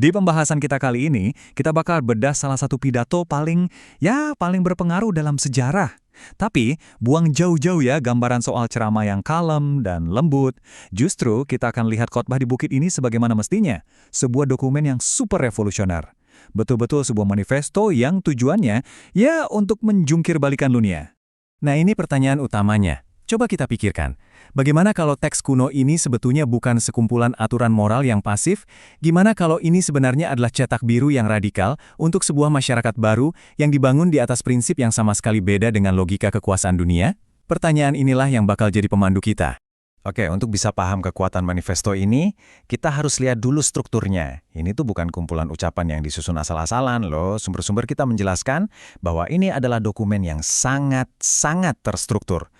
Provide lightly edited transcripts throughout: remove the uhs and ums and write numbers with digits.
Di pembahasan kita kali ini, kita bakal bedah salah satu pidato paling berpengaruh dalam sejarah. Tapi, buang jauh-jauh ya gambaran soal ceramah yang kalem dan lembut. Justru, kita akan lihat khotbah di bukit ini sebagaimana mestinya. Sebuah dokumen yang super revolusioner. Betul-betul sebuah manifesto yang tujuannya, ya untuk menjungkir balikan dunia. Nah, ini pertanyaan utamanya. Coba kita pikirkan, bagaimana kalau teks kuno ini sebetulnya bukan sekumpulan aturan moral yang pasif? Gimana kalau ini sebenarnya adalah cetak biru yang radikal untuk sebuah masyarakat baru yang dibangun di atas prinsip yang sama sekali beda dengan logika kekuasaan dunia? Pertanyaan inilah yang bakal jadi pemandu kita. Oke, untuk bisa paham kekuatan manifesto ini, kita harus lihat dulu strukturnya. Ini tuh bukan kumpulan ucapan yang disusun asal-asalan loh. Sumber-sumber kita menjelaskan bahwa ini adalah dokumen yang sangat terstruktur.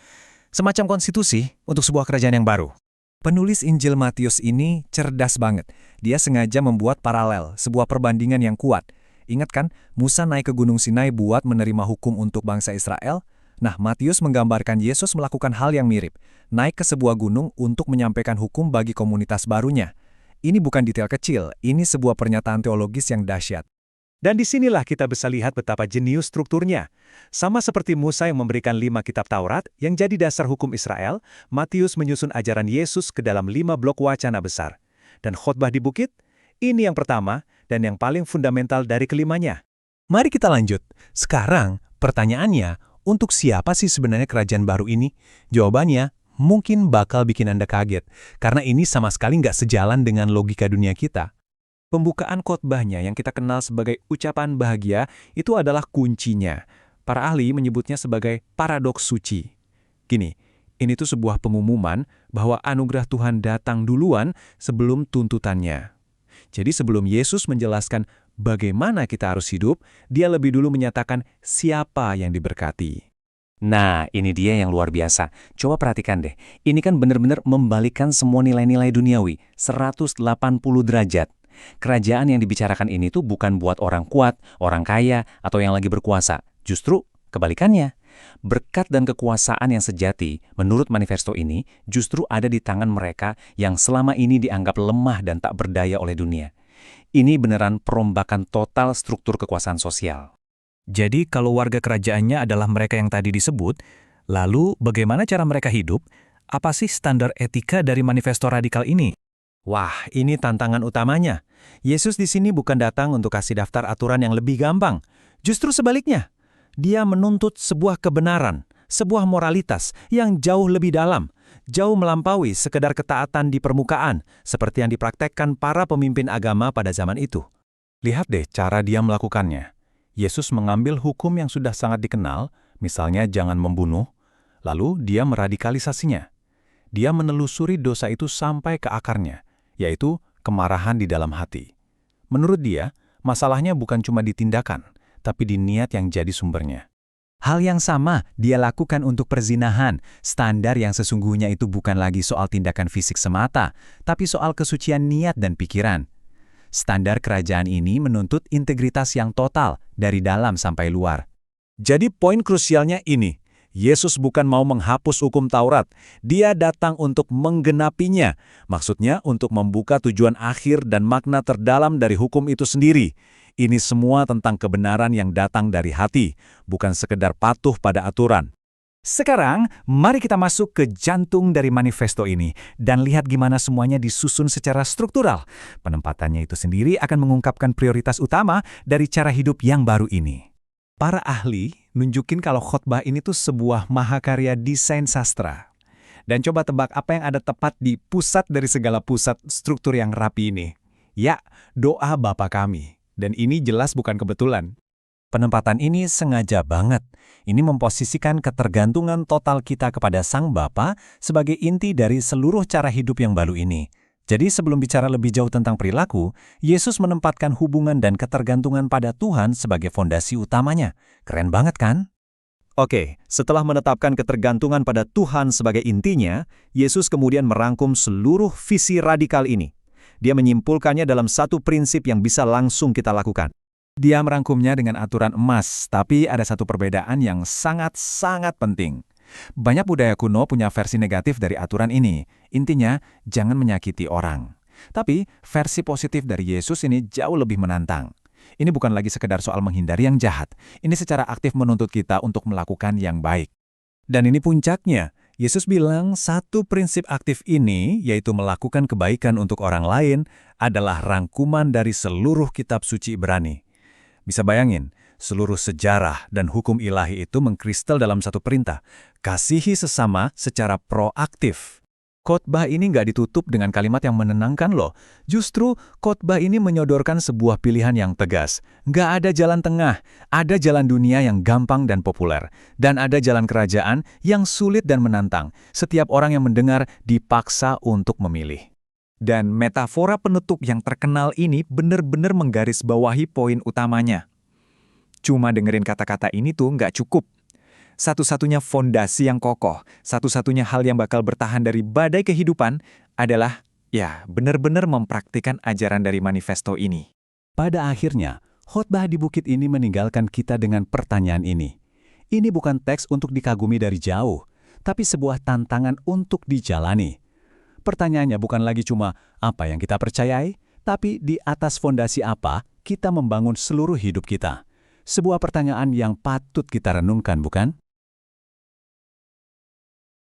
Semacam konstitusi untuk sebuah kerajaan yang baru. Penulis Injil Matius ini cerdas banget. Dia sengaja membuat paralel, sebuah perbandingan yang kuat. Ingat kan, Musa naik ke Gunung Sinai buat menerima hukum untuk bangsa Israel? Nah, Matius menggambarkan Yesus melakukan hal yang mirip. Naik ke sebuah gunung untuk menyampaikan hukum bagi komunitas barunya. Ini bukan detail kecil, ini sebuah pernyataan teologis yang dahsyat. Dan disinilah kita bisa lihat betapa jenius strukturnya. Sama seperti Musa yang memberikan 5 kitab Taurat yang jadi dasar hukum Israel, Matius menyusun ajaran Yesus ke dalam 5 blok wacana besar. Dan khotbah di bukit, ini yang pertama dan yang paling fundamental dari kelimanya. Mari kita lanjut. Sekarang, pertanyaannya, untuk siapa sih sebenarnya kerajaan baru ini? Jawabannya, mungkin bakal bikin Anda kaget, karena ini sama sekali nggak sejalan dengan logika dunia kita. Pembukaan khotbahnya yang kita kenal sebagai ucapan bahagia itu adalah kuncinya. Para ahli menyebutnya sebagai paradoks suci. Gini, ini tuh sebuah pengumuman bahwa anugerah Tuhan datang duluan sebelum tuntutannya. Jadi sebelum Yesus menjelaskan bagaimana kita harus hidup, dia lebih dulu menyatakan siapa yang diberkati. Nah, ini dia yang luar biasa. Coba perhatikan deh, ini kan benar-benar membalikkan semua nilai-nilai duniawi, 180 derajat. Kerajaan yang dibicarakan ini tuh bukan buat orang kuat, orang kaya, atau yang lagi berkuasa. Justru kebalikannya. Berkat dan kekuasaan yang sejati, menurut manifesto ini, justru ada di tangan mereka yang selama ini dianggap lemah dan tak berdaya oleh dunia. Ini beneran perombakan total struktur kekuasaan sosial. Jadi kalau warga kerajaannya adalah mereka yang tadi disebut, lalu bagaimana cara mereka hidup? Apa sih standar etika dari manifesto radikal ini? Wah, ini tantangan utamanya. Yesus di sini bukan datang untuk kasih daftar aturan yang lebih gampang. Justru sebaliknya. Dia menuntut sebuah kebenaran, sebuah moralitas yang jauh lebih dalam, jauh melampaui sekedar ketaatan di permukaan, seperti yang dipraktekkan para pemimpin agama pada zaman itu. Lihat deh cara dia melakukannya. Yesus mengambil hukum yang sudah sangat dikenal, misalnya jangan membunuh, lalu dia meradikalisasinya. Dia menelusuri dosa itu sampai ke akarnya, yaitu kemarahan di dalam hati. Menurut dia, masalahnya bukan cuma di tindakan, tapi di niat yang jadi sumbernya. Hal yang sama dia lakukan untuk perzinahan. Standar yang sesungguhnya itu bukan lagi soal tindakan fisik semata, tapi soal kesucian niat dan pikiran. Standar kerajaan ini menuntut integritas yang total dari dalam sampai luar. Jadi poin krusialnya ini. Yesus bukan mau menghapus hukum Taurat, dia datang untuk menggenapinya. Maksudnya untuk membuka tujuan akhir dan makna terdalam dari hukum itu sendiri. Ini semua tentang kebenaran yang datang dari hati, bukan sekedar patuh pada aturan. Sekarang, mari kita masuk ke jantung dari manifesto ini dan lihat gimana semuanya disusun secara struktural. Penempatannya itu sendiri akan mengungkapkan prioritas utama dari cara hidup yang baru ini. Para ahli nunjukin kalau khotbah ini tuh sebuah mahakarya desain sastra. Dan coba tebak apa yang ada tepat di pusat dari segala pusat struktur yang rapi ini. Ya, doa Bapa kami. Dan ini jelas bukan kebetulan. Penempatan ini sengaja banget. Ini memposisikan ketergantungan total kita kepada Sang Bapa sebagai inti dari seluruh cara hidup yang baru ini. Jadi sebelum bicara lebih jauh tentang perilaku, Yesus menempatkan hubungan dan ketergantungan pada Tuhan sebagai fondasi utamanya. Keren banget kan? Oke, setelah menetapkan ketergantungan pada Tuhan sebagai intinya, Yesus kemudian merangkum seluruh visi radikal ini. Dia menyimpulkannya dalam satu prinsip yang bisa langsung kita lakukan. Dia merangkumnya dengan aturan emas, tapi ada satu perbedaan yang sangat-sangat penting. Banyak budaya kuno punya versi negatif dari aturan ini. Intinya, jangan menyakiti orang. Tapi versi positif dari Yesus ini jauh lebih menantang. Ini bukan lagi sekedar soal menghindari yang jahat. Ini secara aktif menuntut kita untuk melakukan yang baik. Dan ini puncaknya. Yesus bilang satu prinsip aktif ini, yaitu melakukan kebaikan untuk orang lain, adalah rangkuman dari seluruh kitab suci Ibrani. Bisa bayangin, seluruh sejarah dan hukum ilahi itu mengkristal dalam satu perintah. Kasihi sesama secara proaktif. Khotbah ini nggak ditutup dengan kalimat yang menenangkan loh. Justru khotbah ini menyodorkan sebuah pilihan yang tegas. Nggak ada jalan tengah, ada jalan dunia yang gampang dan populer. Dan ada jalan kerajaan yang sulit dan menantang. Setiap orang yang mendengar dipaksa untuk memilih. Dan metafora penutup yang terkenal ini benar-benar menggarisbawahi poin utamanya. Cuma dengerin kata-kata ini tuh nggak cukup. Satu-satunya fondasi yang kokoh, satu-satunya hal yang bakal bertahan dari badai kehidupan adalah, ya, benar-benar mempraktikkan ajaran dari manifesto ini. Pada akhirnya, khotbah di bukit ini meninggalkan kita dengan pertanyaan ini. Ini bukan teks untuk dikagumi dari jauh, tapi sebuah tantangan untuk dijalani. Pertanyaannya bukan lagi cuma apa yang kita percayai, tapi di atas fondasi apa kita membangun seluruh hidup kita. Sebuah pertanyaan yang patut kita renungkan, bukan?